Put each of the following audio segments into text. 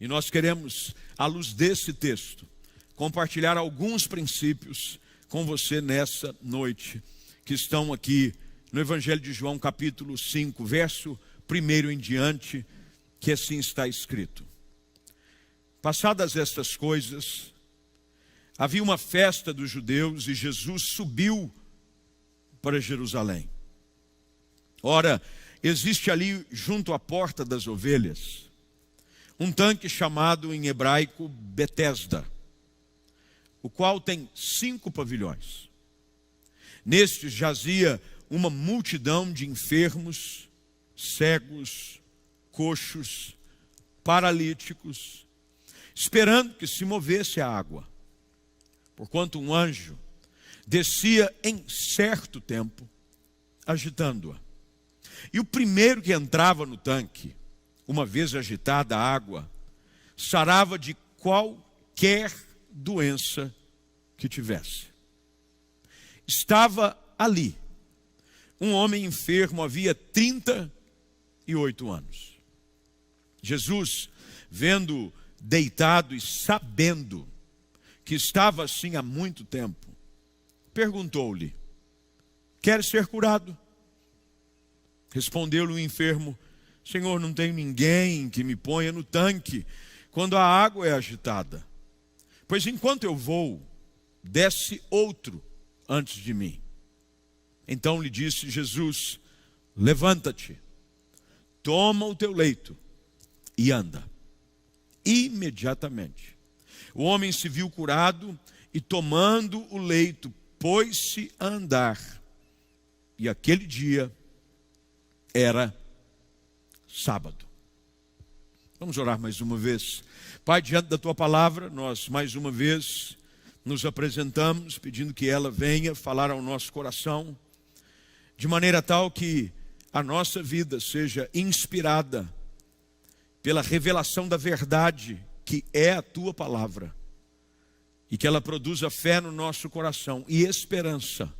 E nós queremos, à luz desse texto, compartilhar alguns princípios com você nessa noite, que estão aqui no Evangelho de João, capítulo 5, verso 1 em diante, que assim está escrito. Passadas estas coisas, havia uma festa dos judeus e Jesus subiu para Jerusalém. Ora, existe ali junto à porta das ovelhas um tanque chamado em hebraico Betesda, o qual tem 5 pavilhões. Nestes jazia uma multidão de enfermos, cegos, coxos, paralíticos, esperando que se movesse a água. Porquanto um anjo descia em certo tempo, agitando-a. E o primeiro que entrava no tanque, uma vez agitada a água, sarava de qualquer doença que tivesse. Estava ali um homem enfermo, havia 38 anos. Jesus, vendo deitado e sabendo que estava assim há muito tempo, perguntou-lhe: queres ser curado? Respondeu-lhe o enfermo: Senhor, não tenho ninguém que me ponha no tanque quando a água é agitada. Pois enquanto eu vou, desce outro antes de mim. Então lhe disse Jesus: levanta-te, toma o teu leito e anda. Imediatamente o homem se viu curado e, tomando o leito, pôs-se a andar. E aquele dia era sábado. Vamos orar mais uma vez. Pai, diante da tua palavra, nós mais uma vez nos apresentamos, pedindo que ela venha falar ao nosso coração, de maneira tal que a nossa vida seja inspirada pela revelação da verdade, que é a tua palavra, e que ela produza fé no nosso coração e esperança,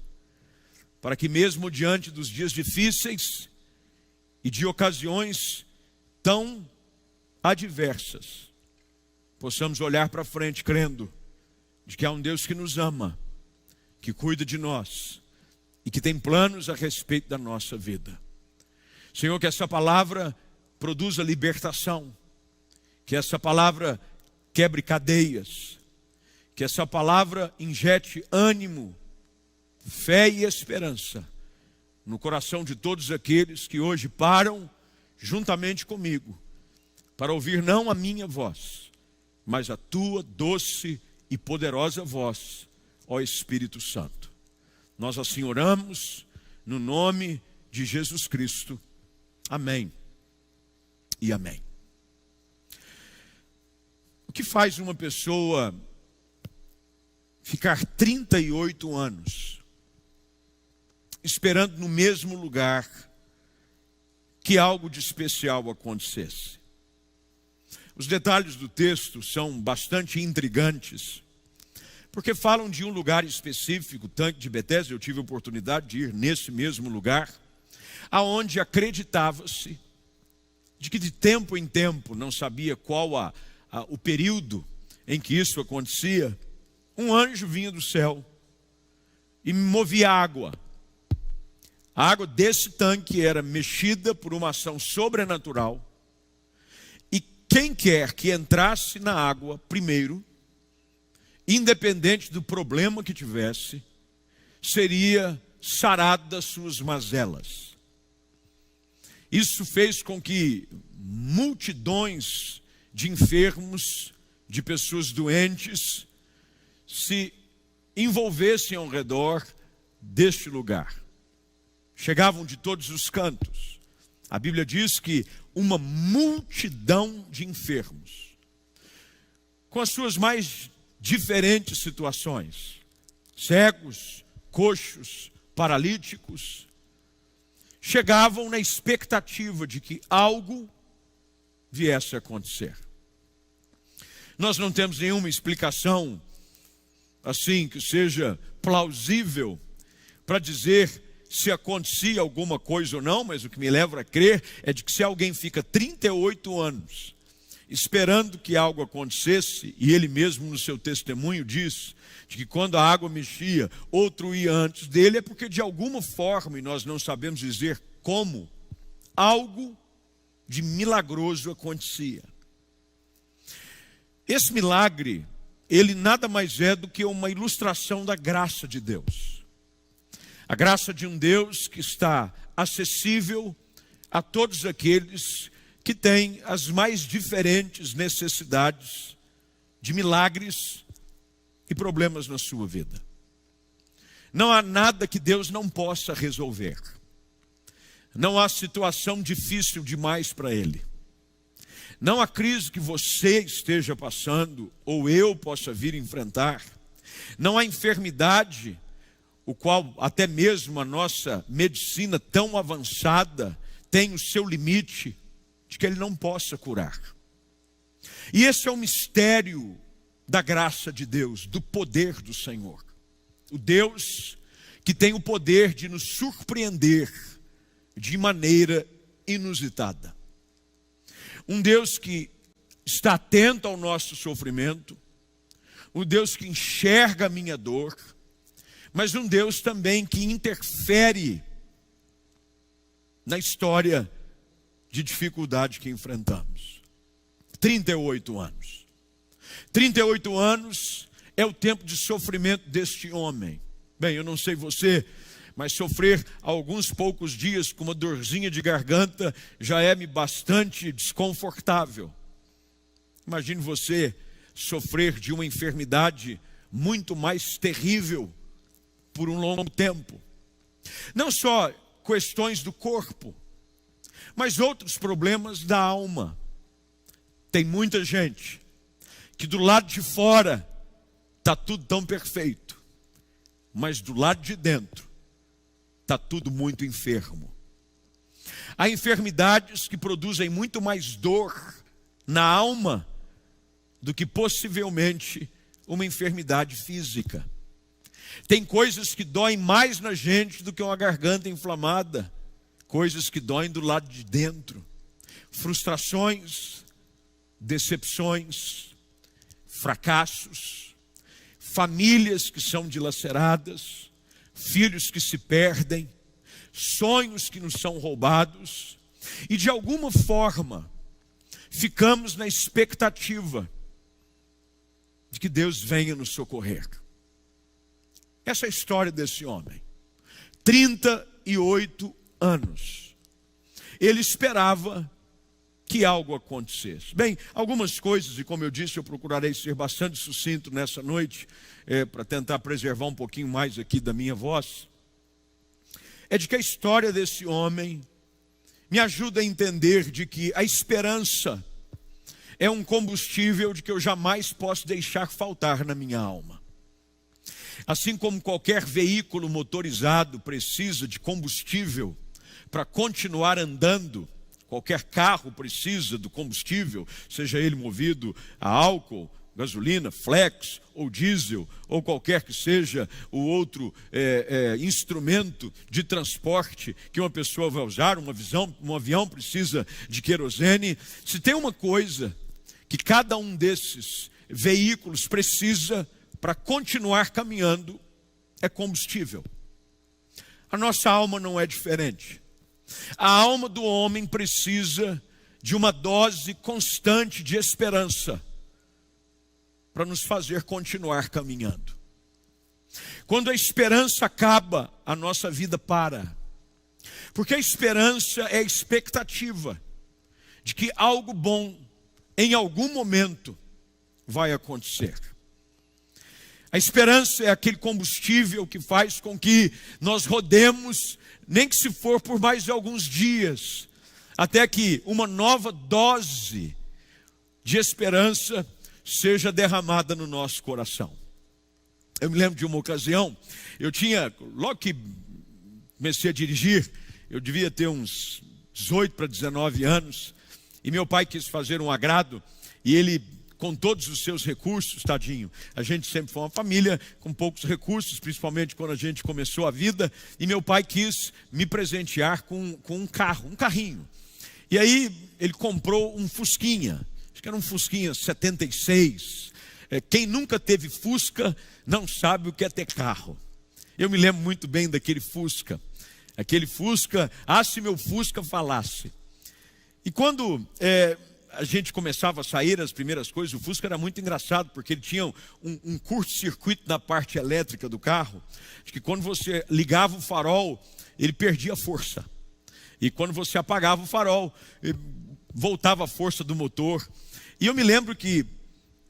para que mesmo diante dos dias difíceis e de ocasiões tão adversas, possamos olhar para frente crendo de que há um Deus que nos ama, que cuida de nós e que tem planos a respeito da nossa vida. Senhor, que essa palavra produza libertação, que essa palavra quebre cadeias, que essa palavra injete ânimo, fé e esperança no coração de todos aqueles que hoje param juntamente comigo para ouvir não a minha voz, mas a tua doce e poderosa voz, ó Espírito Santo. Nós assim oramos no nome de Jesus Cristo. Amém e amém. O que faz uma pessoa ficar 38 anos esperando no mesmo lugar que algo de especial acontecesse? Os detalhes do texto são bastante intrigantes, porque falam de um lugar específico, o tanque de Betesda. Eu tive a oportunidade de ir nesse mesmo lugar, aonde acreditava-se de que de tempo em tempo, não sabia qual o período em que isso acontecia, um anjo vinha do céu e movia água. A água desse tanque era mexida por uma ação sobrenatural, e quem quer que entrasse na água primeiro, independente do problema que tivesse, seria sarado das suas mazelas. Isso fez com que multidões de enfermos, de pessoas doentes, se envolvessem ao redor deste lugar. Chegavam de todos os cantos. A Bíblia diz que uma multidão de enfermos, com as suas mais diferentes situações, cegos, coxos, paralíticos, chegavam na expectativa de que algo viesse a acontecer. Nós não temos nenhuma explicação assim que seja plausível para dizer se acontecia alguma coisa ou não, mas o que me leva a crer é de que se alguém fica 38 anos esperando que algo acontecesse, e ele mesmo no seu testemunho diz de que quando a água mexia, outro ia antes dele, é porque de alguma forma, e nós não sabemos dizer como, algo de milagroso acontecia. Esse milagre, ele nada mais é do que uma ilustração da graça de Deus. A graça de um Deus que está acessível a todos aqueles que têm as mais diferentes necessidades de milagres e problemas na sua vida. Não há nada que Deus não possa resolver. Não há situação difícil demais para Ele. Não há crise que você esteja passando ou eu possa vir enfrentar. Não há enfermidade, o qual até mesmo a nossa medicina tão avançada tem o seu limite, de que Ele não possa curar. E esse é o mistério da graça de Deus, do poder do Senhor. O Deus que tem o poder de nos surpreender de maneira inusitada. Um Deus que está atento ao nosso sofrimento, um Deus que enxerga a minha dor, mas um Deus também que interfere na história de dificuldade que enfrentamos. 38 anos. 38 anos é o tempo de sofrimento deste homem. Bem, eu não sei você, mas sofrer alguns poucos dias com uma dorzinha de garganta já é-me bastante desconfortável. Imagine você sofrer de uma enfermidade muito mais terrível por um longo tempo. Não só questões do corpo, mas outros problemas da alma. Tem muita gente que do lado de fora está tudo tão perfeito, mas do lado de dentro está tudo muito enfermo. Há enfermidades que produzem muito mais dor na alma do que possivelmente uma enfermidade física. Tem coisas que doem mais na gente do que uma garganta inflamada. Coisas que doem do lado de dentro. Frustrações, decepções, fracassos, famílias que são dilaceradas, filhos que se perdem, sonhos que nos são roubados. E de alguma forma, ficamos na expectativa de que Deus venha nos socorrer. Essa é a história desse homem. 38 anos. Ele esperava que algo acontecesse. Bem, algumas coisas, e como eu disse, eu procurarei ser bastante sucinto nessa noite, para tentar preservar um pouquinho mais aqui da minha voz, é de que a história desse homem me ajuda a entender de que a esperança é um combustível de que eu jamais posso deixar faltar na minha alma. Assim como qualquer veículo motorizado precisa de combustível para continuar andando, qualquer carro precisa do combustível, seja ele movido a álcool, gasolina, flex ou diesel, ou qualquer que seja o outro instrumento de transporte que uma pessoa vai usar, um avião precisa de querosene. Se tem uma coisa que cada um desses veículos precisa para continuar caminhando, é combustível. A nossa alma não é diferente. A alma do homem precisa de uma dose constante de esperança para nos fazer continuar caminhando. Quando a esperança acaba, a nossa vida para. Porque a esperança é a expectativa de que algo bom, em algum momento, vai acontecer. A esperança é aquele combustível que faz com que nós rodemos, nem que se for por mais de alguns dias, até que uma nova dose de esperança seja derramada no nosso coração. Eu me lembro de uma ocasião, logo que comecei a dirigir, eu devia ter uns 18 para 19 anos, e meu pai quis fazer um agrado, e ele, com todos os seus recursos, tadinho, a gente sempre foi uma família com poucos recursos, principalmente quando a gente começou a vida, e meu pai quis me presentear com um carrinho. E aí ele comprou um Fusquinha, acho que era um Fusquinha 76. Quem nunca teve Fusca não sabe o que é ter carro. Eu me lembro muito bem daquele Fusca. Aquele Fusca, se meu Fusca falasse. E quando a gente começava a sair as primeiras coisas, o Fusca era muito engraçado, porque ele tinha um curto-circuito na parte elétrica do carro. Acho que quando você ligava o farol, ele perdia força. E quando você apagava o farol, voltava a força do motor. E eu me lembro que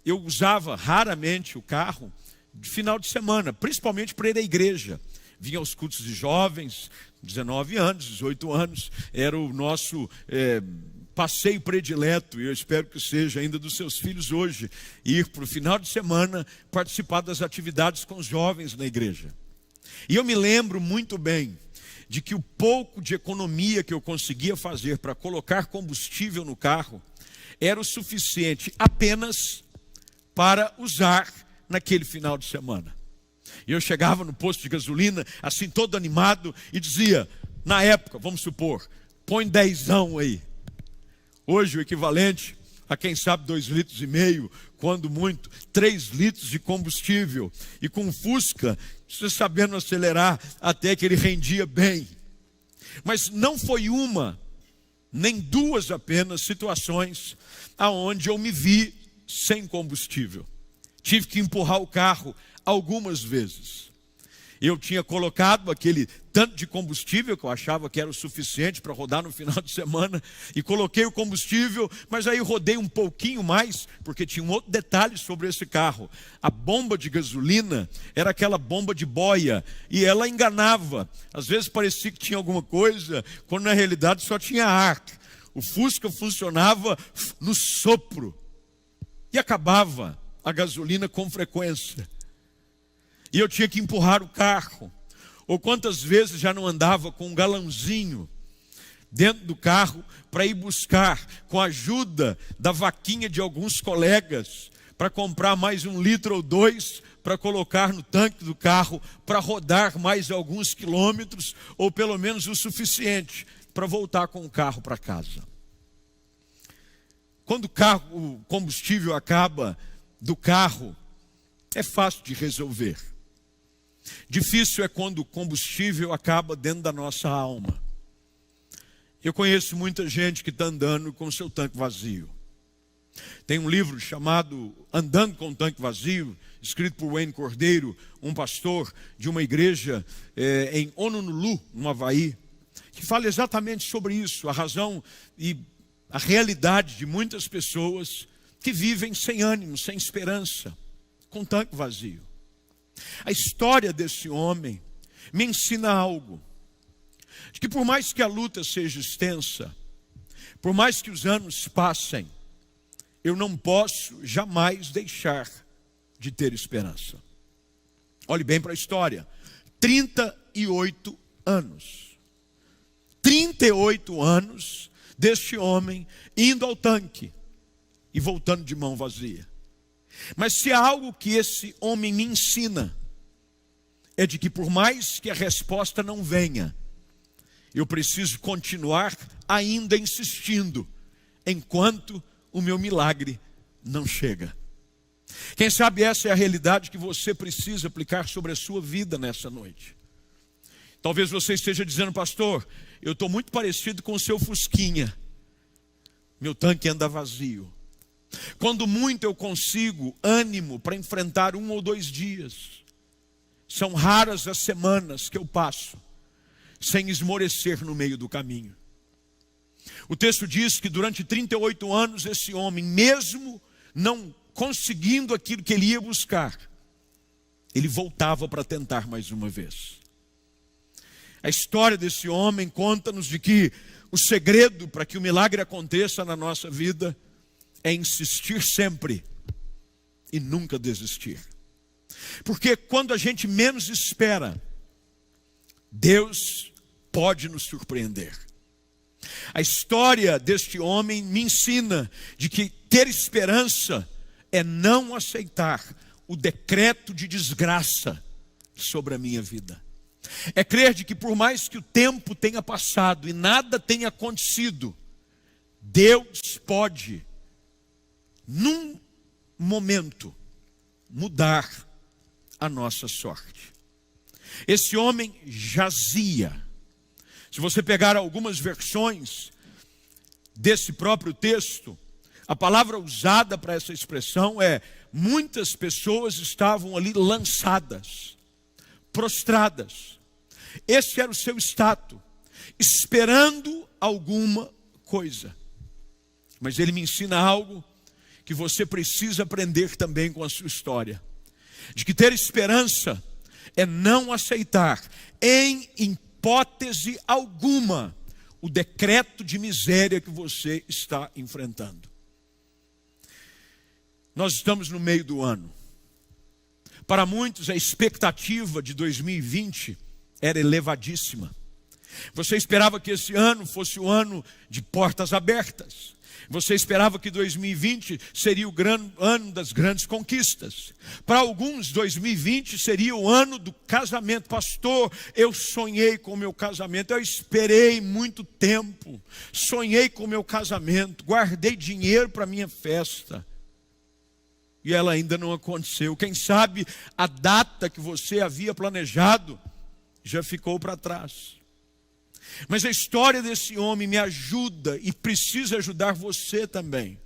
eu usava raramente o carro de final de semana, principalmente para ir à igreja. Vinha aos cultos de jovens, 19 anos, 18 anos, era o nosso passeio predileto, e eu espero que seja ainda dos seus filhos hoje, ir para o final de semana participar das atividades com os jovens na igreja. E eu me lembro muito bem de que o pouco de economia que eu conseguia fazer para colocar combustível no carro era o suficiente apenas para usar naquele final de semana. E eu chegava no posto de gasolina, assim todo animado, e dizia, na época, vamos supor, põe 10 aí. Hoje o equivalente a quem sabe 2,5 litros, quando muito, 3 litros de combustível. E com o Fusca, você sabendo acelerar até que ele rendia bem. Mas não foi uma, nem duas apenas situações aonde eu me vi sem combustível. Tive que empurrar o carro algumas vezes. Eu tinha colocado aquele tanto de combustível que eu achava que era o suficiente para rodar no final de semana, e coloquei o combustível, mas aí rodei um pouquinho mais, porque tinha um outro detalhe sobre esse carro. A bomba de gasolina era aquela bomba de boia, e ela enganava. Às vezes parecia que tinha alguma coisa, quando na realidade só tinha ar. O Fusca funcionava no sopro, e acabava a gasolina com frequência. E eu tinha que empurrar o carro. Ou quantas vezes já não andava com um galãozinho dentro do carro para ir buscar, com a ajuda da vaquinha de alguns colegas, para comprar mais 1 litro ou 2 para colocar no tanque do carro, para rodar mais alguns quilômetros, ou pelo menos o suficiente para voltar com o carro para casa. Quando o combustível acaba do carro, é fácil de resolver. Difícil é quando o combustível acaba dentro da nossa alma. Eu conheço muita gente que está andando com o seu tanque vazio. Tem um livro chamado Andando com o Tanque Vazio, escrito por Wayne Cordeiro, um pastor de uma igreja em Honolulu, no Havaí, que fala exatamente sobre isso, a razão e a realidade de muitas pessoas que vivem sem ânimo, sem esperança, com o tanque vazio. A história desse homem me ensina algo, de que por mais que a luta seja extensa, por mais que os anos passem, eu não posso jamais deixar de ter esperança. Olhe bem para a história, 38 anos. 38 anos deste homem indo ao tanque e voltando de mão vazia. Mas se há algo que esse homem me ensina, é de que por mais que a resposta não venha, eu preciso continuar ainda insistindo, enquanto o meu milagre não chega. Quem sabe essa é a realidade que você precisa aplicar sobre a sua vida nessa noite. Talvez você esteja dizendo, pastor, eu estou muito parecido com o seu Fusquinha. Meu tanque anda vazio. Quando muito eu consigo ânimo para enfrentar 1 ou 2 dias. São raras as semanas que eu passo sem esmorecer no meio do caminho. O texto diz que durante 38 anos esse homem, mesmo não conseguindo aquilo que ele ia buscar, ele voltava para tentar mais uma vez. A história desse homem conta-nos de que o segredo para que o milagre aconteça na nossa vida é insistir sempre e nunca desistir. Porque quando a gente menos espera, Deus pode nos surpreender. A história deste homem me ensina de que ter esperança é não aceitar o decreto de desgraça sobre a minha vida. É crer de que por mais que o tempo tenha passado e nada tenha acontecido, Deus pode momento, mudar a nossa sorte. Esse homem jazia. Se você pegar algumas versões desse próprio texto, a palavra usada para essa expressão é: muitas pessoas estavam ali lançadas, prostradas. Esse era o seu status, esperando alguma coisa. Mas ele me ensina algo que você precisa aprender também com a sua história. De que ter esperança é não aceitar, em hipótese alguma, o decreto de miséria que você está enfrentando. Nós estamos no meio do ano. Para muitos, a expectativa de 2020 era elevadíssima. Você esperava que esse ano fosse o ano de portas abertas. Você esperava que 2020 seria o ano das grandes conquistas. Para alguns, 2020 seria o ano do casamento. Pastor, eu sonhei com o meu casamento. Eu esperei muito tempo. Sonhei com o meu casamento. Guardei dinheiro para a minha festa. E ela ainda não aconteceu. Quem sabe a data que você havia planejado já ficou para trás. Mas a história desse homem me ajuda e precisa ajudar você também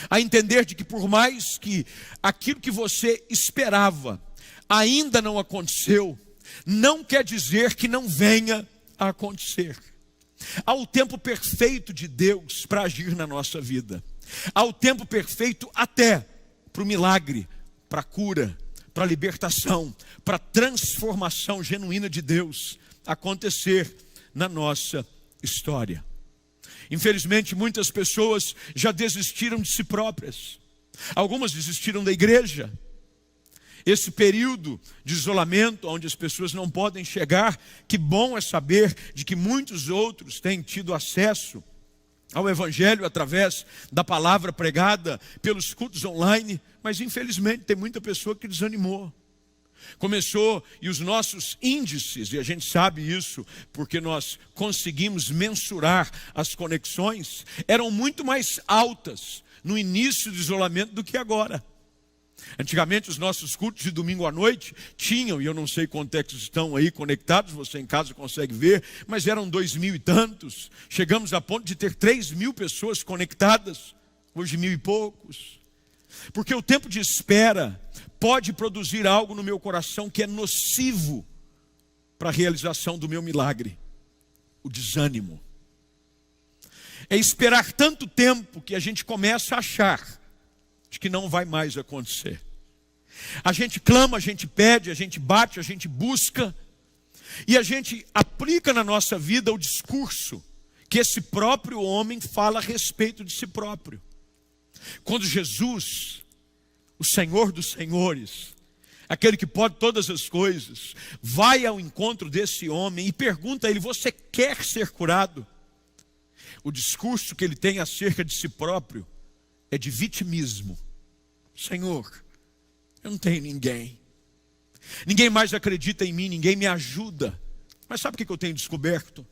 a entender de que por mais que aquilo que você esperava ainda não aconteceu, não quer dizer que não venha a acontecer. Há o tempo perfeito de Deus para agir na nossa vida. Há o tempo perfeito até para o milagre, para a cura, para a libertação, para a transformação genuína de Deus acontecer na nossa história. Infelizmente, muitas pessoas já desistiram de si próprias. Algumas desistiram da igreja. Esse período de isolamento, onde as pessoas não podem chegar, que bom é saber de que muitos outros têm tido acesso ao Evangelho através da palavra pregada pelos cultos online, mas infelizmente tem muita pessoa que desanimou. Começou, e os nossos índices, e a gente sabe isso porque nós conseguimos mensurar as conexões, eram muito mais altas no início do isolamento do que agora. Antigamente os nossos cultos de domingo à noite tinham, e eu não sei quantos é que estão aí conectados, você em casa consegue ver, mas eram 2.000 e tantos. Chegamos a ponto de ter 3.000 pessoas conectadas, hoje 1.000 e poucos. Porque o tempo de espera pode produzir algo no meu coração que é nocivo para a realização do meu milagre: o desânimo. É esperar tanto tempo que a gente começa a achar de que não vai mais acontecer. A gente clama, a gente pede, a gente bate, a gente busca, e a gente aplica na nossa vida o discurso que esse próprio homem fala a respeito de si próprio. Quando Jesus, o Senhor dos Senhores, aquele que pode todas as coisas, vai ao encontro desse homem e pergunta a ele: você quer ser curado? O discurso que ele tem acerca de si próprio é de vitimismo. Senhor, eu não tenho ninguém. Ninguém mais acredita em mim, ninguém me ajuda. Mas sabe o que eu tenho descoberto?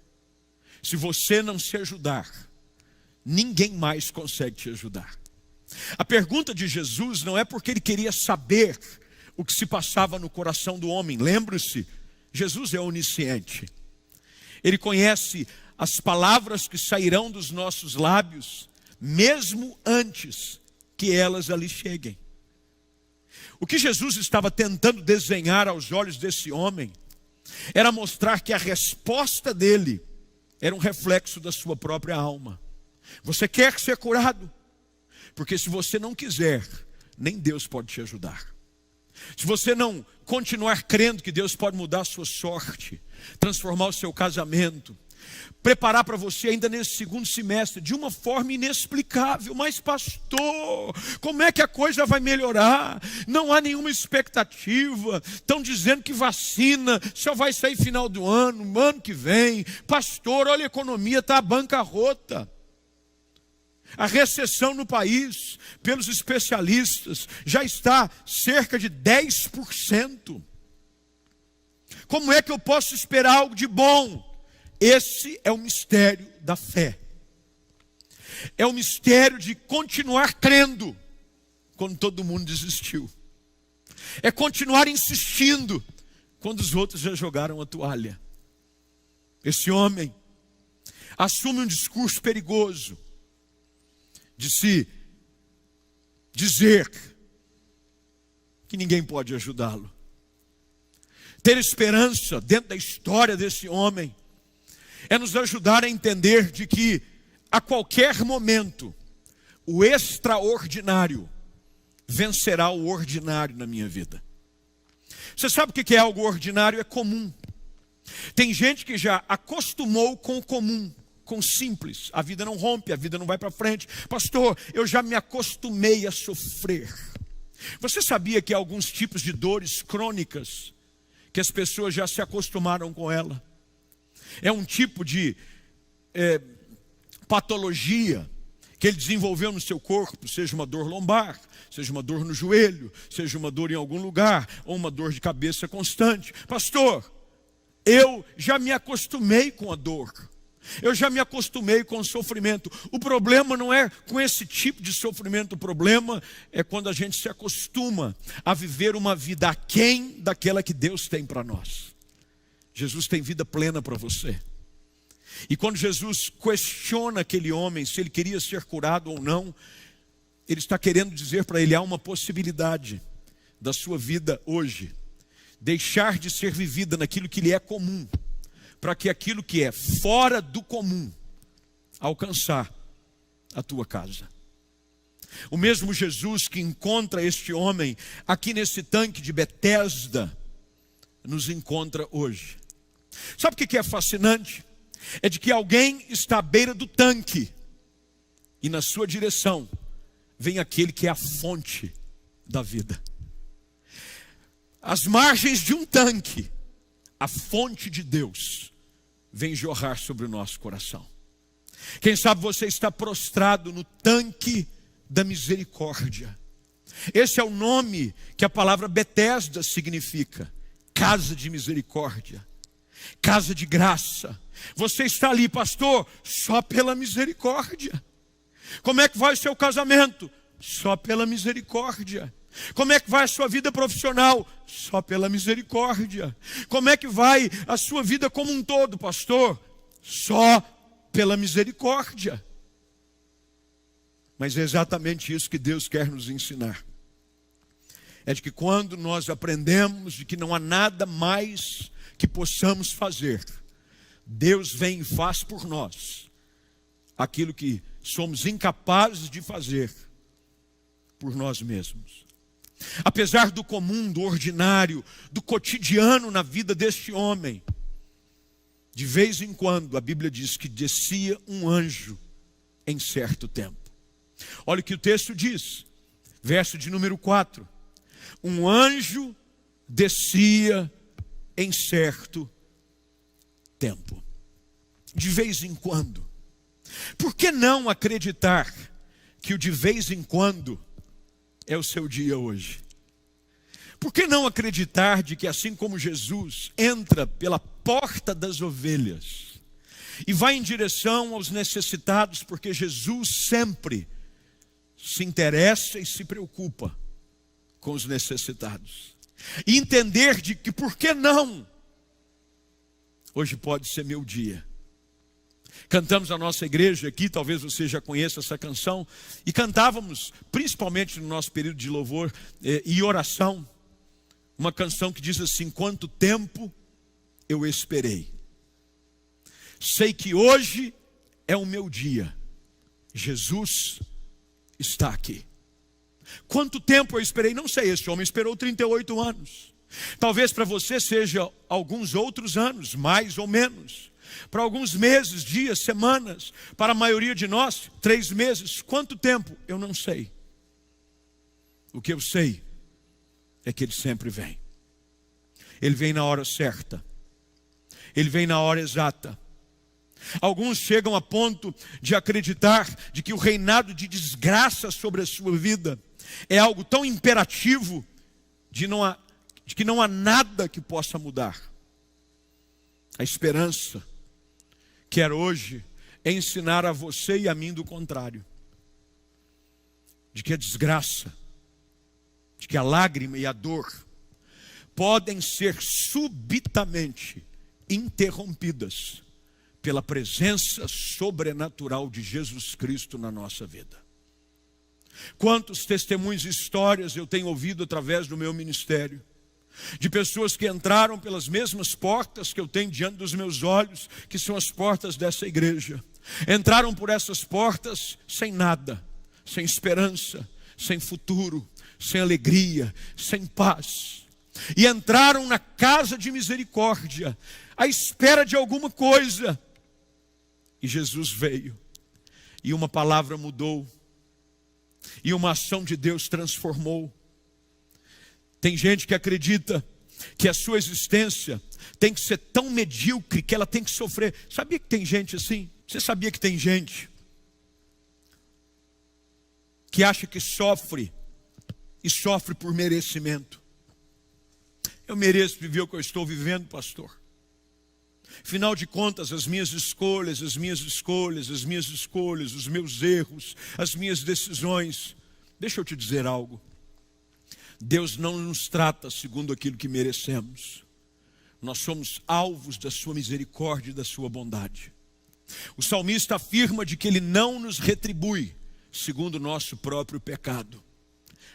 Se você não se ajudar, ninguém mais consegue te ajudar. A pergunta de Jesus não é porque ele queria saber o que se passava no coração do homem. Lembre-se, Jesus é onisciente. Ele conhece as palavras que sairão dos nossos lábios, mesmo antes que elas ali cheguem. O que Jesus estava tentando desenhar aos olhos desse homem era mostrar que a resposta dele era um reflexo da sua própria alma. Você quer ser curado? Porque se você não quiser, nem Deus pode te ajudar. Se você não continuar crendo que Deus pode mudar a sua sorte, transformar o seu casamento, preparar para você ainda nesse segundo semestre de uma forma inexplicável: mas pastor, como é que a coisa vai melhorar? Não há nenhuma expectativa. Estão dizendo que vacina só vai sair final do ano, ano que vem. Pastor, olha, a economia está à bancarrota. A recessão no país, pelos especialistas, já está cerca de 10%. Como é que eu posso esperar algo de bom? Esse é o mistério da fé. É o mistério de continuar crendo, quando todo mundo desistiu. É continuar insistindo quando os outros já jogaram a toalha. Esse homem assume um discurso perigoso de se dizer que ninguém pode ajudá-lo. Ter esperança dentro da história desse homem é nos ajudar a entender de que a qualquer momento o extraordinário vencerá o ordinário na minha vida. Você sabe o que é algo ordinário? É comum. Tem gente que já acostumou com o comum, com o simples. A vida não rompe, a vida não vai para frente. Pastor, eu já me acostumei a sofrer. Você sabia que há alguns tipos de dores crônicas que as pessoas já se acostumaram com ela? É um tipo de patologia que ele desenvolveu no seu corpo, seja uma dor lombar, seja uma dor no joelho, seja uma dor em algum lugar, ou uma dor de cabeça constante. Pastor, eu já me acostumei com a dor. Eu já me acostumei com o sofrimento. O problema não é com esse tipo de sofrimento. O problema é quando a gente se acostuma a viver uma vida aquém daquela que Deus tem para nós. Jesus tem vida plena para você. E quando Jesus questiona aquele homem se ele queria ser curado ou não, ele está querendo dizer para ele: há uma possibilidade da sua vida hoje deixar de ser vivida naquilo que lhe é comum, para que aquilo que é fora do comum alcançar a tua casa. O mesmo Jesus que encontra este homem aqui nesse tanque de Betesda, nos encontra hoje. Sabe o que é fascinante? É de que alguém está à beira do tanque e na sua direção vem aquele que é a fonte da vida. Às margens de um tanque, a fonte de Deus vem jorrar sobre o nosso coração. Quem sabe você está prostrado no tanque da misericórdia. Esse é o nome que a palavra Betesda significa: casa de misericórdia, casa de graça. Você está ali, pastor, só pela misericórdia. Como é que vai o seu casamento? Só pela misericórdia. Como é que vai a sua vida profissional? Só pela misericórdia. Como é que vai a sua vida como um todo, pastor? Só pela misericórdia. Mas é exatamente isso que Deus quer nos ensinar. É de que quando nós aprendemos de que não há nada mais que possamos fazer, Deus vem e faz por nós aquilo que somos incapazes de fazer por nós mesmos. Apesar do comum, do ordinário, do cotidiano na vida deste homem, de vez em quando a Bíblia diz que descia um anjo em certo tempo. Olha o que o texto diz, verso de número 4. Um anjo descia em certo tempo. De vez em quando. Por que não acreditar que o de vez em quando é o seu dia hoje? Por que não acreditar de que assim como Jesus entra pela porta das ovelhas e vai em direção aos necessitados, porque Jesus sempre se interessa e se preocupa com os necessitados, e entender de que por que não hoje pode ser meu dia. Cantamos a nossa igreja aqui, talvez você já conheça essa canção, e cantávamos, principalmente no nosso período de louvor e oração, uma canção que diz assim: quanto tempo eu esperei, sei que hoje é o meu dia, Jesus está aqui. Quanto tempo eu esperei? Não sei, esse homem esperou 38 anos. Talvez para você seja alguns outros anos, mais ou menos. Para alguns meses, dias, semanas. Para a maioria de nós, 3 meses. Quanto tempo? Eu não sei. O que eu sei é que Ele sempre vem. Ele vem na hora certa. Ele vem na hora exata. Alguns chegam a ponto de acreditar de que o reinado de desgraça sobre a sua vida é algo tão imperativo de que não há nada que possa mudar. A esperança quer hoje ensinar a você e a mim do contrário. De que a desgraça de que a lágrima e a dor podem ser subitamente interrompidas pela presença sobrenatural de Jesus Cristo na nossa vida. Quantos testemunhos e histórias eu tenho ouvido através do meu ministério, de pessoas que entraram pelas mesmas portas que eu tenho diante dos meus olhos, que são as portas dessa igreja. Entraram por essas portas sem nada, sem esperança, sem futuro, sem alegria, sem paz. E entraram na casa de misericórdia, à espera de alguma coisa. E Jesus veio, e uma palavra mudou, e uma ação de Deus transformou. Tem gente que acredita que a sua existência tem que ser tão medíocre que ela tem que sofrer. Sabia que tem gente assim? Você sabia que tem gente que acha que sofre e sofre por merecimento? Eu mereço viver o que eu estou vivendo, pastor. Afinal de contas, as minhas escolhas, os meus erros, as minhas decisões. Deixa eu te dizer algo. Deus não nos trata segundo aquilo que merecemos. Nós somos alvos da sua misericórdia e da sua bondade. O salmista afirma de que ele não nos retribui segundo o nosso próprio pecado.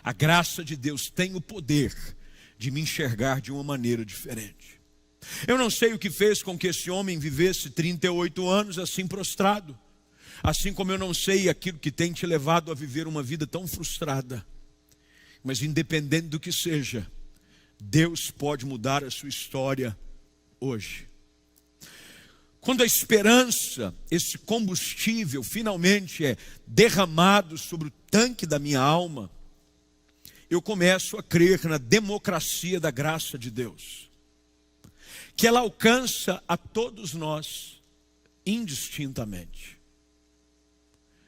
A graça de Deus tem o poder de me enxergar de uma maneira diferente. Eu não sei o que fez com que esse homem vivesse 38 anos assim prostrado. Assim como eu não sei aquilo que tem te levado a viver uma vida tão frustrada. Mas independente do que seja, Deus pode mudar a sua história hoje. Quando a esperança, esse combustível, finalmente é derramado sobre o tanque da minha alma, eu começo a crer na democracia da graça de Deus. Que ela alcança a todos nós indistintamente.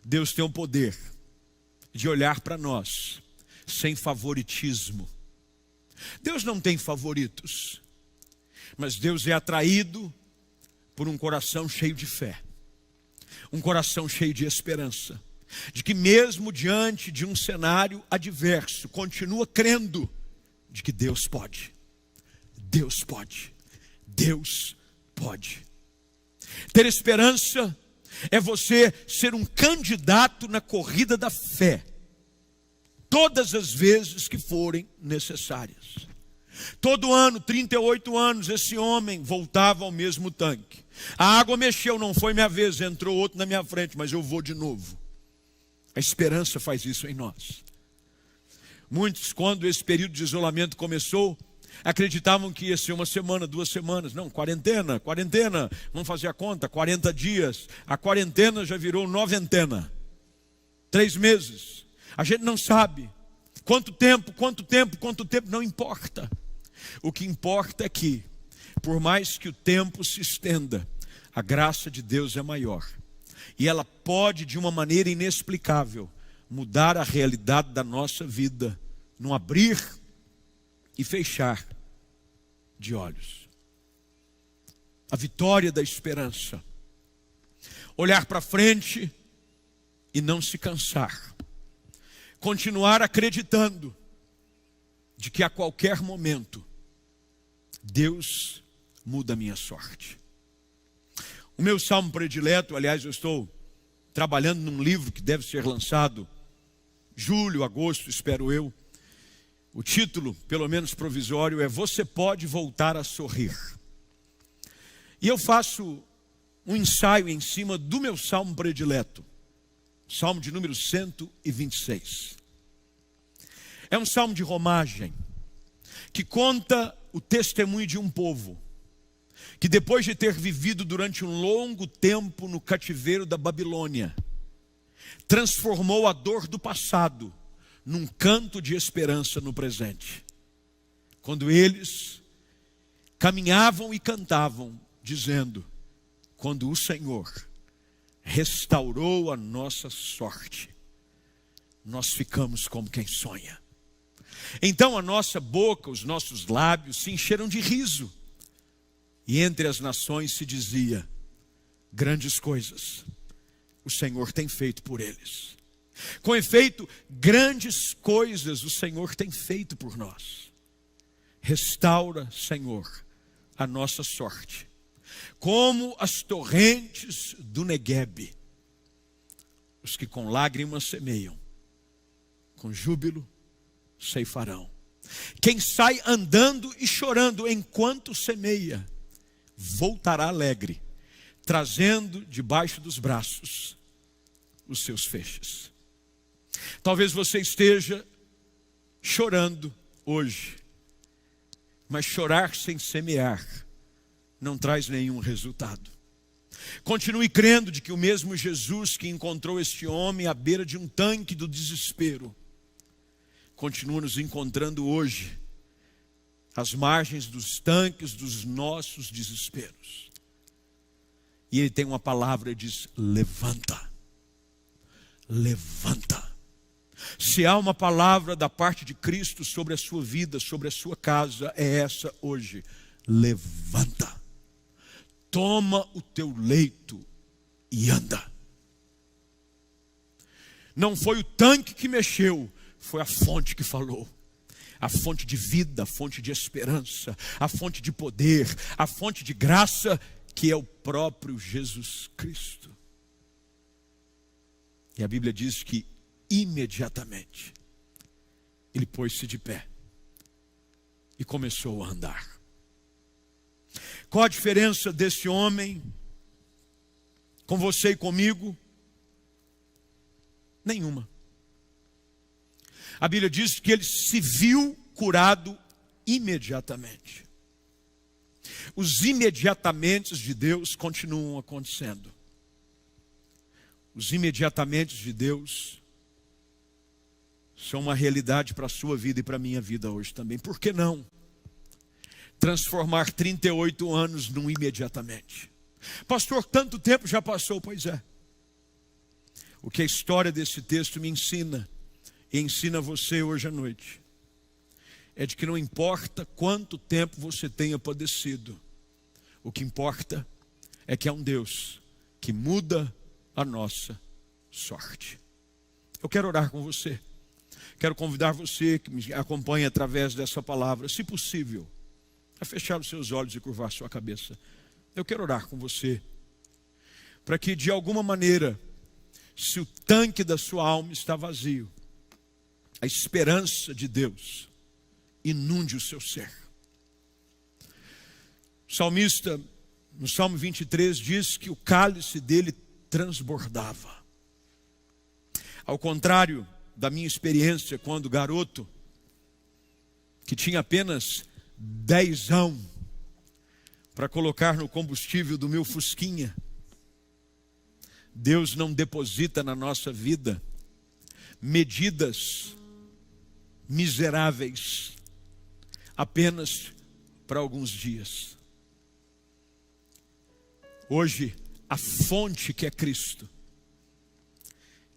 Deus tem o poder de olhar para nós sem favoritismo. Deus não tem favoritos, mas Deus é atraído por um coração cheio de fé, um coração cheio de esperança, de que mesmo diante de um cenário adverso, continua crendo de que Deus pode. Deus pode. Deus pode. Ter esperança é você ser um candidato na corrida da fé, todas as vezes que forem necessárias. Todo ano, 38 anos, esse homem voltava ao mesmo tanque. A água mexeu, não foi minha vez, entrou outro na minha frente, mas eu vou de novo. A esperança faz isso em nós. Muitos, quando esse período de isolamento começou, acreditavam que ia ser uma semana, 2 semanas. Não, quarentena, vamos fazer a conta, 40 dias. A quarentena já virou noventena. 3 meses. A gente não sabe. Quanto tempo, não importa. O que importa é que, por mais que o tempo se estenda, a graça de Deus é maior. E ela pode, de uma maneira inexplicável, mudar a realidade da nossa vida, num abrir e fechar de olhos. A vitória da esperança. Olhar para frente e não se cansar. Continuar acreditando de que a qualquer momento Deus muda a minha sorte. O meu salmo predileto, aliás, eu estou trabalhando num livro que deve ser lançado julho, agosto, espero eu. O título, pelo menos provisório, é Você Pode Voltar a Sorrir. E eu faço um ensaio em cima do meu salmo predileto. Salmo de número 126. É um salmo de romagem, que conta o testemunho de um povo, que depois de ter vivido durante um longo tempo no cativeiro da Babilônia, transformou a dor do passado num canto de esperança no presente. Quando eles caminhavam e cantavam, dizendo: quando o Senhor restaurou a nossa sorte, nós ficamos como quem sonha. Então a nossa boca, os nossos lábios se encheram de riso, e entre as nações se dizia: grandes coisas o Senhor tem feito por eles. Com efeito, grandes coisas o Senhor tem feito por nós. Restaura, Senhor, a nossa sorte, como as torrentes do Neguebe. Os que com lágrimas semeiam, com júbilo ceifarão. Quem sai andando e chorando enquanto semeia, voltará alegre, trazendo debaixo dos braços os seus feixes. Talvez você esteja chorando hoje, mas chorar sem semear não traz nenhum resultado. Continue crendo de que o mesmo Jesus que encontrou este homem à beira de um tanque do desespero, continua nos encontrando hoje às margens dos tanques dos nossos desesperos. E Ele tem uma palavra e diz: levanta, levanta. Se há uma palavra da parte de Cristo sobre a sua vida, sobre a sua casa, é essa hoje: levanta, toma o teu leito e anda. Não foi o tanque que mexeu, foi a fonte que falou. A fonte de vida, a fonte de esperança, a fonte de poder, a fonte de graça, que é o próprio Jesus Cristo. E a Bíblia diz que imediatamente ele pôs-se de pé e começou a andar. Qual a diferença desse homem com você e comigo? Nenhuma. A Bíblia diz que ele se viu curado imediatamente. Os imediatamente de Deus continuam acontecendo. Os imediatamente de Deus são uma realidade para a sua vida e para a minha vida hoje também. Por que não transformar 38 anos num imediatamente? Pastor, tanto tempo já passou. Pois é. O que a história desse texto me ensina, e ensina você hoje à noite, é de que não importa quanto tempo você tenha padecido, o que importa é que há um Deus que muda a nossa sorte. Eu quero orar com você. Quero convidar você que me acompanha através dessa palavra, se possível, a fechar os seus olhos e curvar sua cabeça. Eu quero orar com você, para que de alguma maneira, se o tanque da sua alma está vazio, a esperança de Deus inunde o seu ser. O salmista, no Salmo 23, diz que o cálice dele transbordava. Ao contrário da minha experiência quando garoto, que tinha apenas 10ão para colocar no combustível do meu Fusquinha, Deus não deposita na nossa vida medidas miseráveis apenas para alguns dias. Hoje, a fonte que é Cristo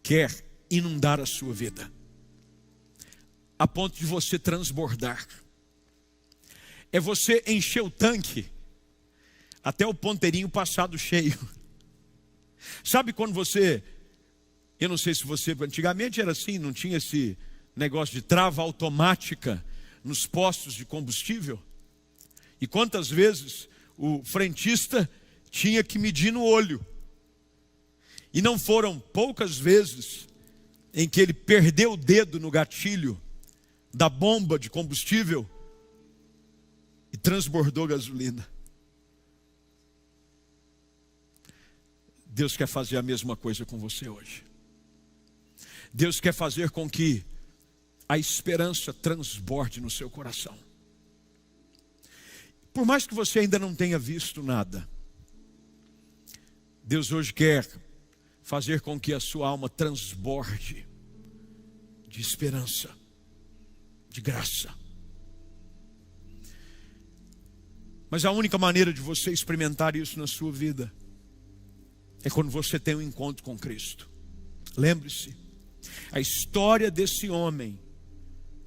quer inundar a sua vida, a ponto de você transbordar. É você encher o tanque até o ponteirinho passado cheio. Sabe quando você, eu não sei se você, antigamente era assim, não tinha esse negócio de trava automática nos postos de combustível? E quantas vezes o frentista tinha que medir no olho? E não foram poucas vezes em que ele perdeu o dedo no gatilho da bomba de combustível e transbordou gasolina. Deus quer fazer a mesma coisa com você hoje. Deus quer fazer com que a esperança transborde no seu coração. Por mais que você ainda não tenha visto nada, Deus hoje quer fazer com que a sua alma transborde de esperança, de graça. Mas a única maneira de você experimentar isso na sua vida é quando você tem um encontro com Cristo. Lembre-se, a história desse homem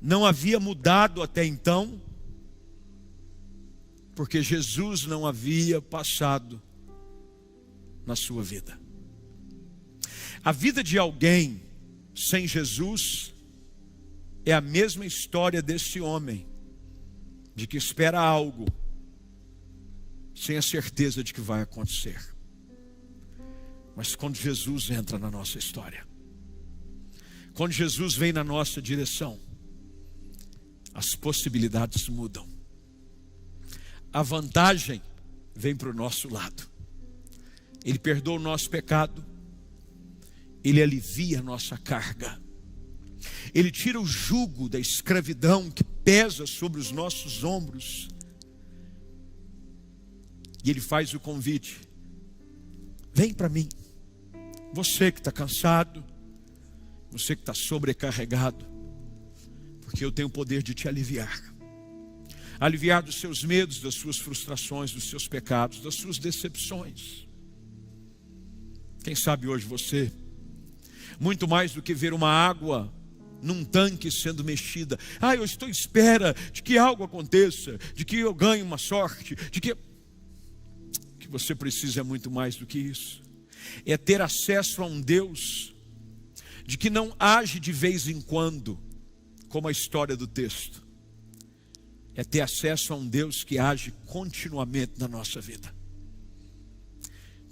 não havia mudado até então, porque Jesus não havia passado na sua vida. A vida de alguém sem Jesus é a mesma história desse homem, de que espera algo, sem a certeza de que vai acontecer. Mas quando Jesus entra na nossa história, quando Jesus vem na nossa direção, as possibilidades mudam. A vantagem vem para o nosso lado. Ele perdoa o nosso pecado, Ele alivia a nossa carga, Ele tira o jugo da escravidão que pesa sobre os nossos ombros, e Ele faz o convite: vem para mim, você que está cansado, você que está sobrecarregado, porque eu tenho o poder de te aliviar. Aliviar dos seus medos, das suas frustrações, dos seus pecados, das suas decepções. Quem sabe hoje você, muito mais do que ver uma água num tanque sendo mexida, eu estou à espera de que algo aconteça, de que eu ganhe uma sorte, de que... O que você precisa é muito mais do que isso. É ter acesso a um Deus de que não age de vez em quando, como a história do texto. É ter acesso a um Deus que age continuamente na nossa vida.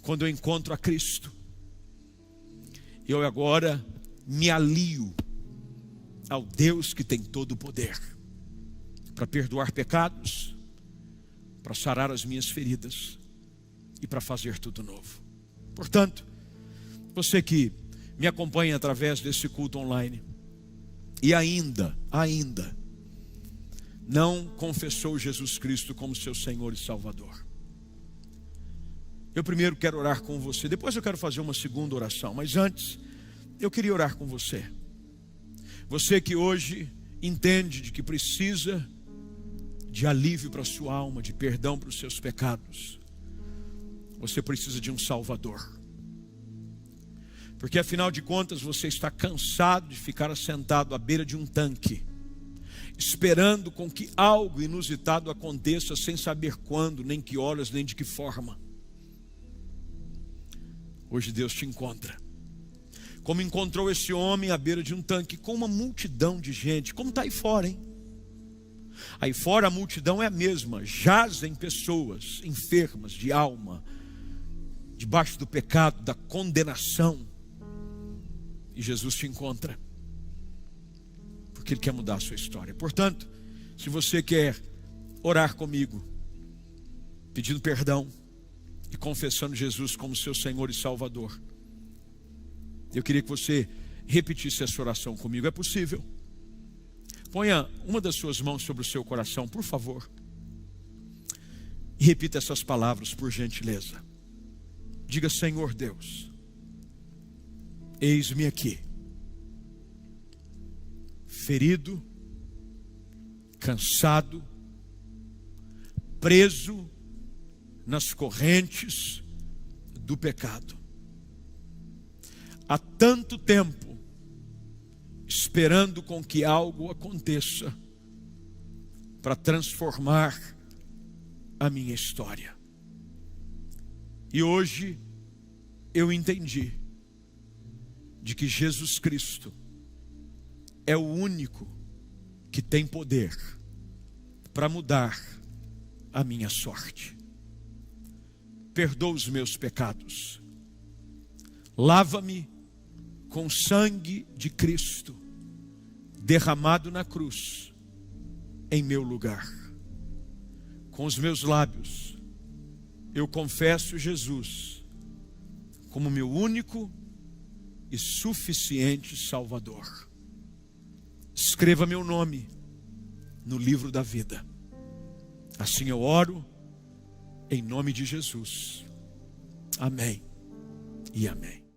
Quando eu encontro a Cristo, eu agora me alio ao Deus que tem todo o poder para perdoar pecados, para sarar as minhas feridas e para fazer tudo novo. Portanto, você que me acompanha através desse culto online e ainda não confessou Jesus Cristo como seu Senhor e Salvador, eu primeiro quero orar com você, depois eu quero fazer uma segunda oração, mas antes eu queria orar com você. Você que hoje entende de que precisa de alívio para a sua alma, de perdão para os seus pecados, você precisa de um Salvador. Porque afinal de contas você está cansado de ficar assentado à beira de um tanque, esperando com que algo inusitado aconteça, sem saber quando, nem que horas, nem de que forma. Hoje Deus te encontra, como encontrou esse homem à beira de um tanque, com uma multidão de gente, como está aí fora, hein? Aí fora a multidão é a mesma, jazem pessoas enfermas de alma, debaixo do pecado, da condenação. E Jesus te encontra, porque Ele quer mudar a sua história. Portanto, se você quer orar comigo, pedindo perdão e confessando Jesus como seu Senhor e Salvador, eu queria que você repetisse essa oração comigo. É possível? Ponha uma das suas mãos sobre o seu coração, por favor, e repita essas palavras, por gentileza. Diga: Senhor Deus, eis-me aqui, ferido, cansado, preso nas correntes do pecado. Há tanto tempo esperando com que algo aconteça para transformar a minha história. E hoje eu entendi de que Jesus Cristo é o único que tem poder para mudar a minha sorte. Perdoa os meus pecados. Lava-me com o sangue de Cristo derramado na cruz em meu lugar. Com os meus lábios eu confesso Jesus como meu único e suficiente Salvador. Escreva meu nome no livro da vida. Assim eu oro em nome de Jesus. Amém e amém.